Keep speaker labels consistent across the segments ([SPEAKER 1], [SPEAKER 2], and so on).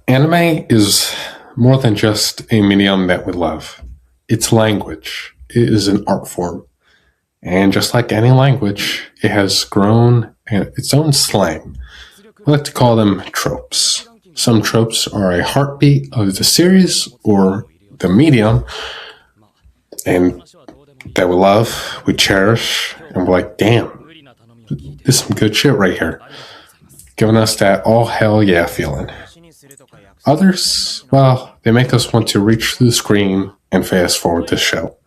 [SPEAKER 1] Anime is more than just a medium that we love. It's language. It is an art form. And just like any language, it has grown its own slang. We like to call them tropes. Some tropes are a heartbeat of the series or the medium, and that we love, we cherish, and we're like, damn, this is some good shit right here. Giving us that all hell yeah feeling. Others, well, they make us want to reach through the screen and fast forward the show.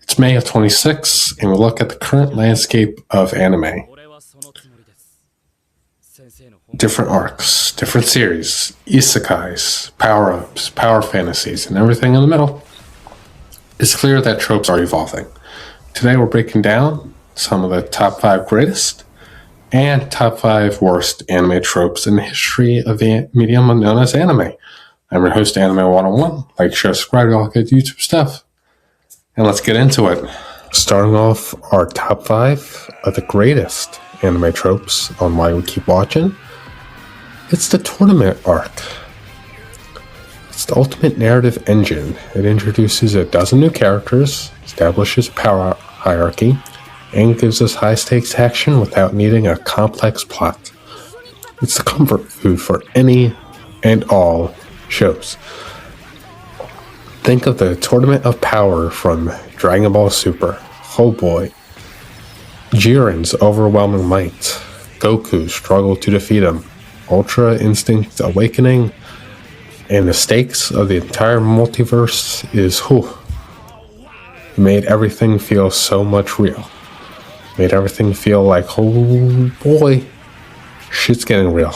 [SPEAKER 1] It's May of 26, and we look at the current landscape of anime. Different arcs, different series, isekais, power-ups, power fantasies, and everything in the middle. It's clear that tropes are evolving. Today we're breaking down some of the top 5 greatest and top 5 worst anime tropes in the history of the medium known as anime. I'm your host, Anime 101. Like, share, subscribe to all good YouTube stuff. And let's get into it. Starting off our top 5 of the greatest anime tropes on why we keep watching. It's the tournament arc. It's the ultimate narrative engine. It introduces a dozen new characters, establishes a power hierarchy, and gives us high-stakes action without needing a complex plot. It's the comfort food for any and all shows. Think of the Tournament of Power from Dragon Ball Super. Oh boy. Jiren's overwhelming might. Goku's struggle to defeat him. Ultra Instinct Awakening. And the stakes of the entire multiverse is It made everything feel so much real. Made everything feel like, oh boy, shit's getting real.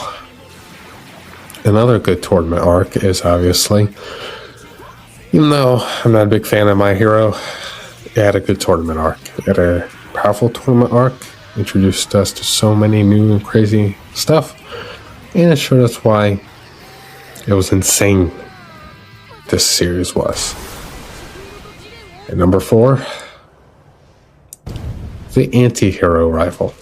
[SPEAKER 1] Another good tournament arc is obviously, even though I'm not a big fan of My Hero, it had a good tournament arc. It had a powerful tournament arc, introduced us to so many new and crazy stuff, and it showed us why it was insane this series was. And number 4, the anti-hero rival.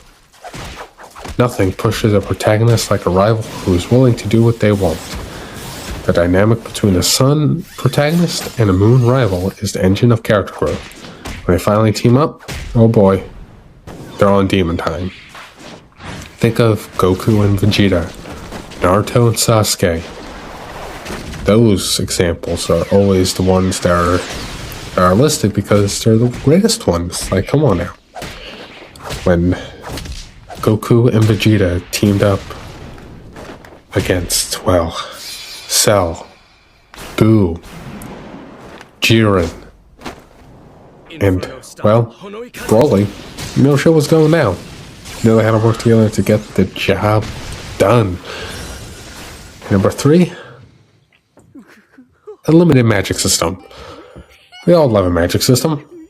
[SPEAKER 1] Nothing pushes a protagonist like a rival who is willing to do what they want. The dynamic between a sun protagonist and a moon rival is the engine of character growth. When they finally team up, oh boy, they're on demon time. Think of Goku and Vegeta, Naruto and Sasuke. Those examples are always the ones that are listed because they're the greatest ones. Like, come on now. When Goku and Vegeta teamed up against, well, Cell, Boo, Jiren, and, well, Broly, you know shit was going down. You know they had to work together to get the job done. Number 3, a limited magic system. We all love a magic system,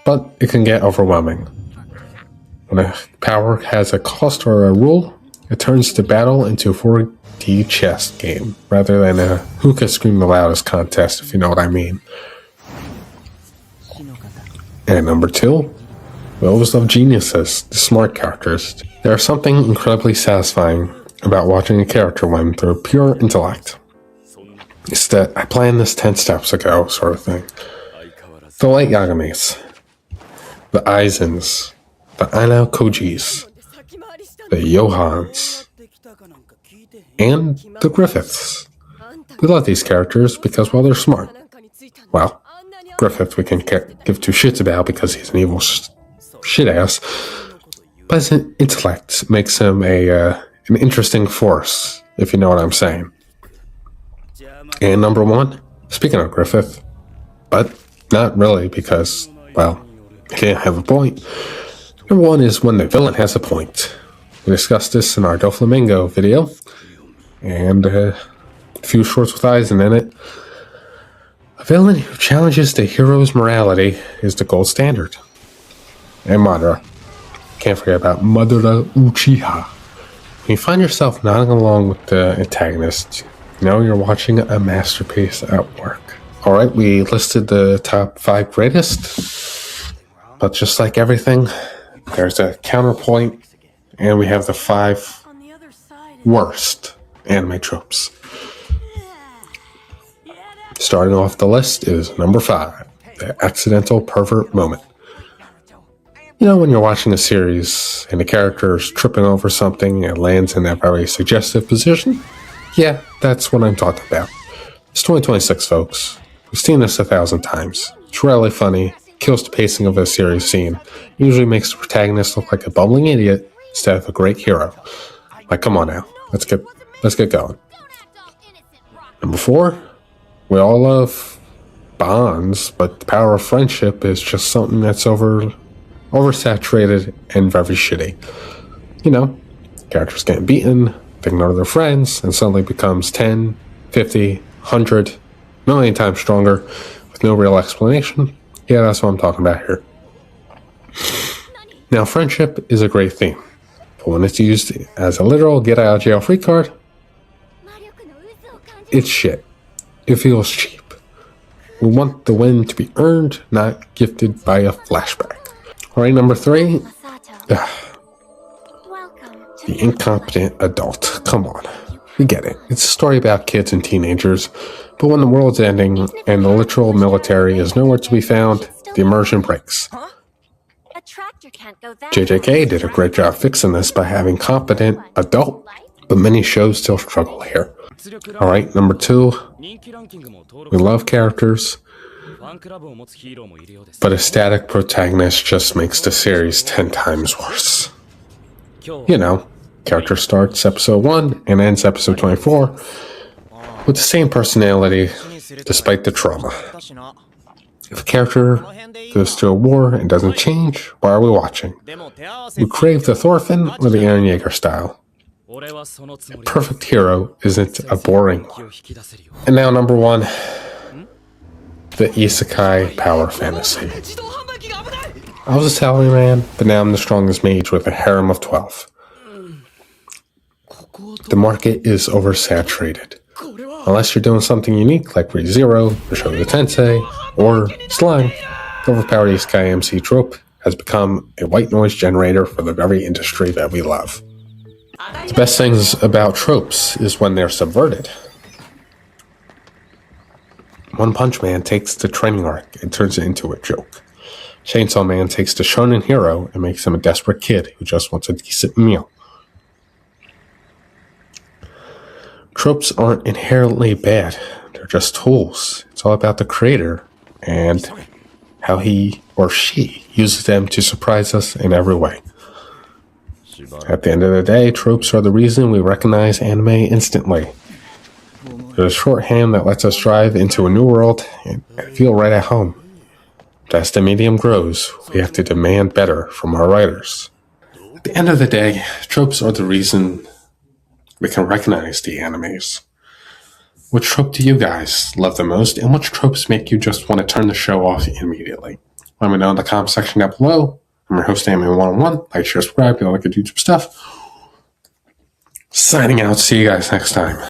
[SPEAKER 1] but it can get overwhelming. When a power has a cost or a rule, it turns the battle into a 4D chess game, rather than a who can scream the loudest contest, if you know what I mean. And number 2, we always love geniuses, the smart characters. There's something incredibly satisfying about watching a character win through pure intellect. It's that I planned this 10 steps ago sort of thing. The Light Yagamis, the Aizens, the Aina Kojis, the Johans, and the Griffiths. We love these characters because, well, they're smart. Well, Griffith we can give 2 shits about because he's an evil shit-ass, but his intellect makes him an interesting force, if you know what I'm saying. And number 1, speaking of Griffith, but not really because, well, he didn't have a point. Number 1 is when the villain has a point. We discussed this in our Doflamingo video, and a few shorts with Eisen in it. A villain who challenges the hero's morality is the gold standard. And Madara. Can't forget about Madara Uchiha. When you find yourself nodding along with the antagonist, you know you're watching a masterpiece at work. Alright, we listed the top 5 greatest, but just like everything, there's a counterpoint, and we have the 5 worst anime tropes. Starting off the list is number 5, the accidental pervert moment. You know, when you're watching a series and the character is tripping over something and lands in that very suggestive position? Yeah, that's what I'm talking about. It's 2026, folks. We've seen this 1,000 times. It's rarely funny, kills the pacing of a series scene, usually makes the protagonist look like a bumbling idiot instead of a great hero. Like, come on now, let's get going. Number 4, we all love bonds, but the power of friendship is just something that's oversaturated and very shitty. You know, characters getting beaten, they ignore their friends, and suddenly becomes 10, 50, 100, million times stronger with no real explanation. Yeah, that's what I'm talking about here. Now, friendship is a great theme, but when it's used as a literal get-out-of-jail-free card, it's shit. It feels cheap. We want the win to be earned, not gifted by a flashback. Alright, number 3. The incompetent adult. Come on. We get it. It's a story about kids and teenagers, but when the world's ending and the literal military is nowhere to be found, the immersion breaks. JJK did a great job fixing this by having competent adult, but many shows still struggle here. Alright, number 2. We love characters, but a static protagonist just makes the series 10 times worse. You know, character starts episode 1 and ends episode 24 with the same personality despite the trauma. If a character goes to a war and doesn't change, why are we watching? We crave the Thorfinn or the Eren Yeager style. A perfect hero isn't a boring one. And now number 1, the isekai power fantasy. I was a salaryman, but now I'm the strongest mage with a harem of 12. The market is oversaturated. Unless you're doing something unique like ReZero, or Shoujo Tensei, or Slang, the overpowered isekai MC trope has become a white noise generator for the very industry that we love. The best things about tropes is when they're subverted. One Punch Man takes the training arc and turns it into a joke. Chainsaw Man takes the shonen hero and makes him a desperate kid who just wants a decent meal. Tropes aren't inherently bad. They're just tools. It's all about the creator and how he or she uses them to surprise us in every way. At the end of the day, tropes are the reason we recognize anime instantly. They're a shorthand that lets us drive into a new world and feel right at home. But as the medium grows, we have to demand better from our writers. At the end of the day, tropes are the reason we can recognize the animes. Which trope do you guys love the most, and which tropes make you just want to turn the show off immediately? Let me know in the comment section down below. I'm your host, Anime101. Like, share, subscribe, you all like good YouTube stuff. Signing out. See you guys next time.